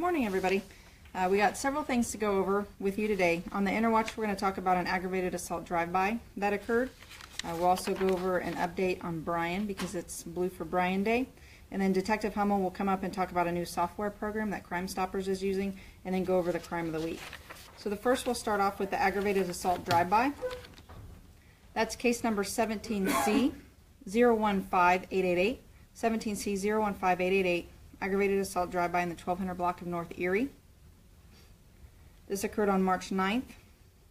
Morning, everybody. We got several things to go over with you today. On the Interwatch, we're going to talk about an aggravated assault drive-by that occurred. We'll also go over an update on Brian because it's Blue for Brian Day. And then Detective Hummel will come up and talk about a new software program that Crime Stoppers is using, and then go over the crime of the week. So the first, we'll start off with the aggravated assault drive-by. That's case number 17C-015888. 17C-015888. Aggravated assault drive-by in the 1200 block of North Erie. This occurred on March 9th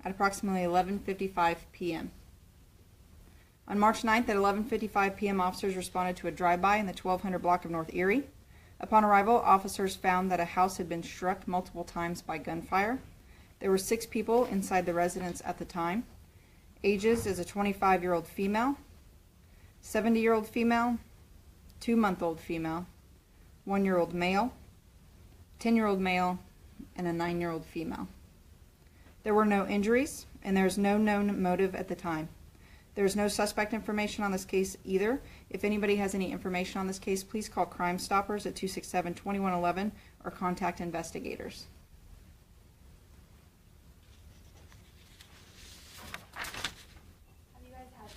at approximately 11:55 p.m. On March 9th at 11:55 p.m., officers responded to a drive-by in the 1200 block of North Erie. Upon arrival, officers found that a house had been struck multiple times by gunfire. There were 6 people inside the residence at the time. Ages is a 25-year-old female, 70-year-old female, 2-month-old female, 1-year-old male, 10-year-old male, and a 9-year-old female. There were no injuries, and there is no known motive at the time. There is no suspect information on this case either. If anybody has any information on this case, please call Crime Stoppers at 267-2111 or contact investigators. Have you guys had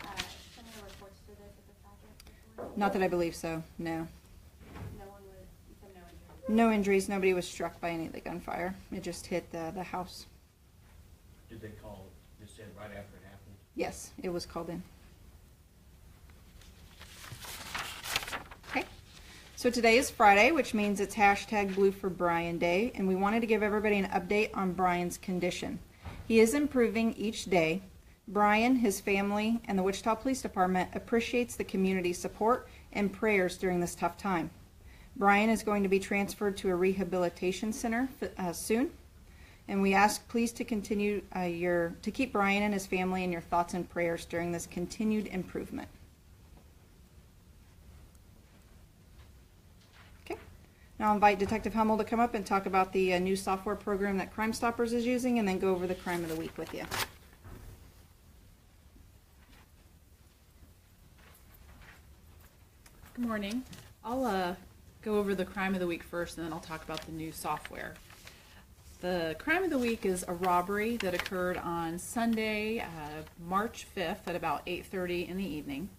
any similar reports to this at the project before? Not that I believe so, no. No one was, you said no injuries? No injuries, nobody was struck by any of the gunfire. It just hit the house. Did they call, just said right after it happened? Yes, it was called in. Okay, so today is Friday, which means it's hashtag Blue for Brian Day, and we wanted to give everybody an update on Brian's condition. He is improving each day. Brian, his family, and the Wichita Police Department appreciates the community's support and prayers during this tough time. Brian is going to be transferred to a rehabilitation center soon, and we ask please to continue to keep Brian and his family in your thoughts and prayers during this continued improvement. Okay, now I'll invite Detective Hummel to come up and talk about the new software program that Crime Stoppers is using, and then go over the crime of the week with you. Good morning. I'll go over the crime of the week first, and then I'll talk about the new software. The crime of the week is a robbery that occurred on Sunday, March 5th at about 8:30 in the evening.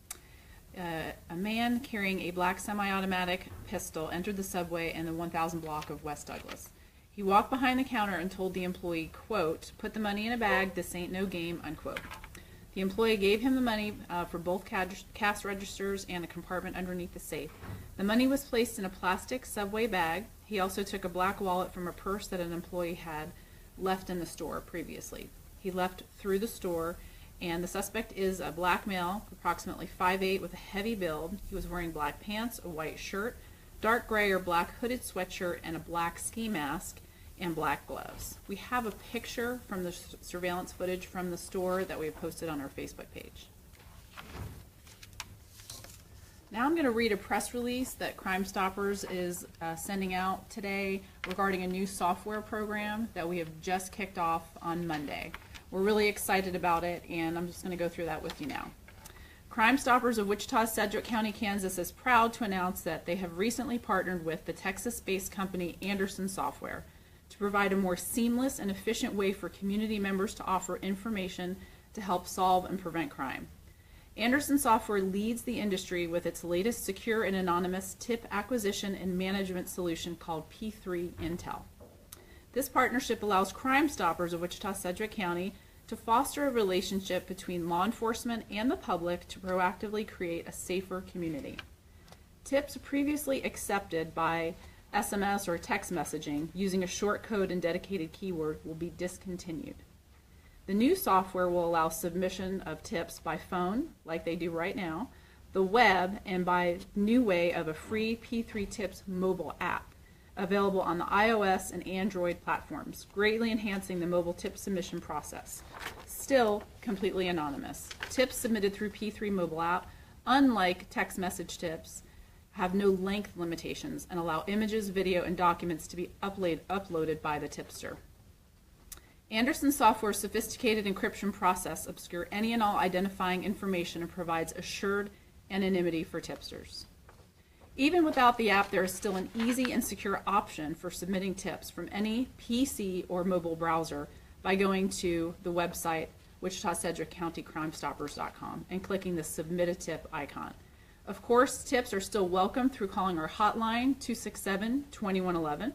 A man carrying a black semi-automatic pistol entered the subway in the 1000 block of West Douglas. He walked behind the counter and told the employee, quote, "Put the money in a bag, this ain't no game," unquote. The employee gave him the money for both cash registers and a compartment underneath the safe. The money was placed in a plastic subway bag. He also took a black wallet from a purse that an employee had left in the store previously. He left through the store, and the suspect is a black male, approximately 5'8", with a heavy build. He was wearing black pants, a white shirt, dark gray or black hooded sweatshirt, and a black ski mask, and black gloves. We have a picture from the surveillance footage from the store that we have posted on our Facebook page. Now I'm going to read a press release that Crime Stoppers is sending out today regarding a new software program that we have just kicked off on Monday. We're really excited about it, and I'm just going to go through that with you now. Crime Stoppers of Wichita, Sedgwick County, Kansas is proud to announce that they have recently partnered with the Texas-based company Anderson Software to provide a more seamless and efficient way for community members to offer information to help solve and prevent crime. Anderson Software leads the industry with its latest secure and anonymous tip acquisition and management solution called P3 Intel. This partnership allows Crime Stoppers of Wichita, Sedgwick County to foster a relationship between law enforcement and the public to proactively create a safer community. Tips previously accepted by SMS or text messaging using a short code and dedicated keyword will be discontinued. The new software will allow submission of tips by phone, like they do right now, the web, and by new way of a free P3 Tips mobile app available on the iOS and Android platforms, greatly enhancing the mobile tip submission process. Still completely anonymous. Tips submitted through P3 mobile app, unlike text message tips, have no length limitations and allow images, video, and documents to be uploaded by the tipster. Anderson Software's sophisticated encryption process obscures any and all identifying information and provides assured anonymity for tipsters. Even without the app, there is still an easy and secure option for submitting tips from any PC or mobile browser by going to the website WichitaCedricCountyCrimeStoppers.com and clicking the Submit a Tip icon. Of course, tips are still welcome through calling our hotline 267-2111.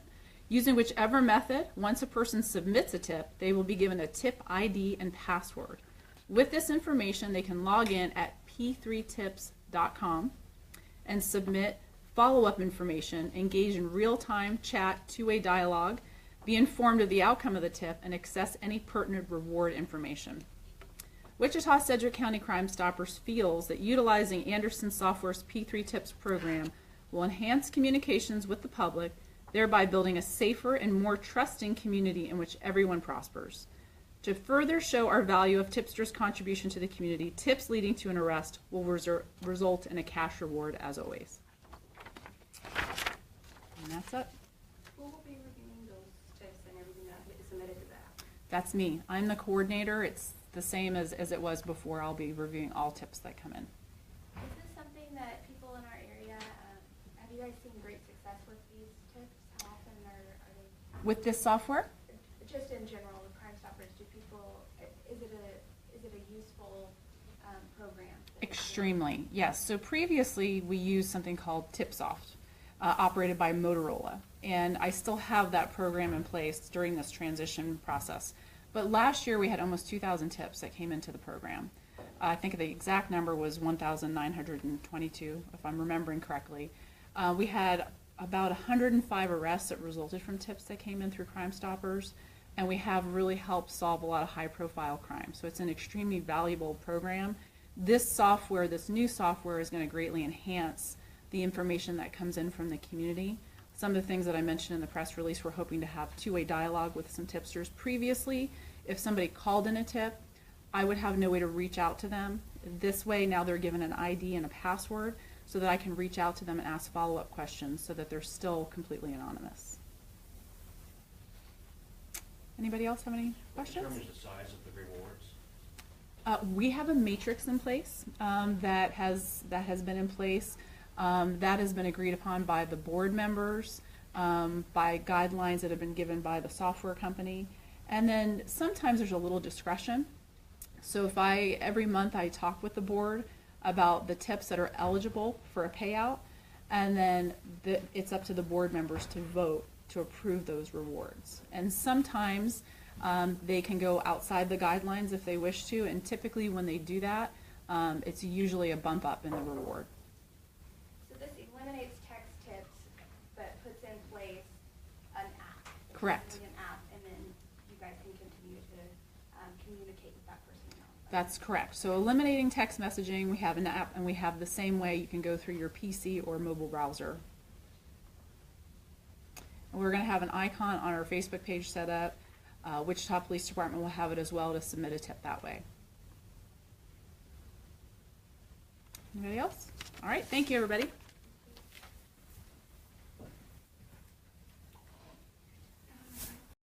Using whichever method, once a person submits a tip, they will be given a tip ID and password. With this information, they can log in at p3tips.com and submit follow-up information, engage in real-time chat, two-way dialogue, be informed of the outcome of the tip, and access any pertinent reward information. Wichita-Sedgwick County Crime Stoppers feels that utilizing Anderson Software's P3 Tips program will enhance communications with the public, thereby building a safer and more trusting community in which everyone prospers. To further show our value of tipsters' contribution to the community, tips leading to an arrest will result in a cash reward as always. And that's it. Who will be reviewing those tips and everything that is submitted to that? That's me. I'm the coordinator. It's the same as it was before. I'll be reviewing all tips that come in. Is this something that people in our area, have you guys seen great success with these tips? How often are they? With this software? Just in general, with Crime Stoppers, do people, is it a useful program? Extremely, yes. So previously we used something called TipSoft, operated by Motorola, and I still have that program in place during this transition process. But last year we had almost 2,000 tips that came into the program. I think the exact number was 1,922, if I'm remembering correctly. We had about 105 arrests that resulted from tips that came in through Crime Stoppers, and we have really helped solve a lot of high-profile crime. So it's an extremely valuable program. This software, this new software, is going to greatly enhance the information that comes in from the community. Some of the things that I mentioned in the press release, we're hoping to have two-way dialogue with some tipsters. Previously, if somebody called in a tip, I would have no way to reach out to them. This way, now they're given an ID and a password so that I can reach out to them and ask follow-up questions so that they're still completely anonymous. Anybody else have any questions? What determines the size of the rewards? We have a matrix in place that has been in place. That has been agreed upon by the board members, by guidelines that have been given by the software company, and then sometimes there's a little discretion. So if every month I talk with the board about the tips that are eligible for a payout, and then it's up to the board members to vote to approve those rewards. And sometimes they can go outside the guidelines if they wish to, and typically when they do that, it's usually a bump up in the reward. So this eliminates text tips, but puts in place an app. It's Correct. basically an app, and then you guys can continue to communicate with that person. That's correct. So eliminating text messaging, we have an app, and we have the same way you can go through your PC or mobile browser. And we're going to have an icon on our Facebook page set up. Wichita Police Department will have it as well to submit a tip that way. Anybody else? All right, thank you everybody.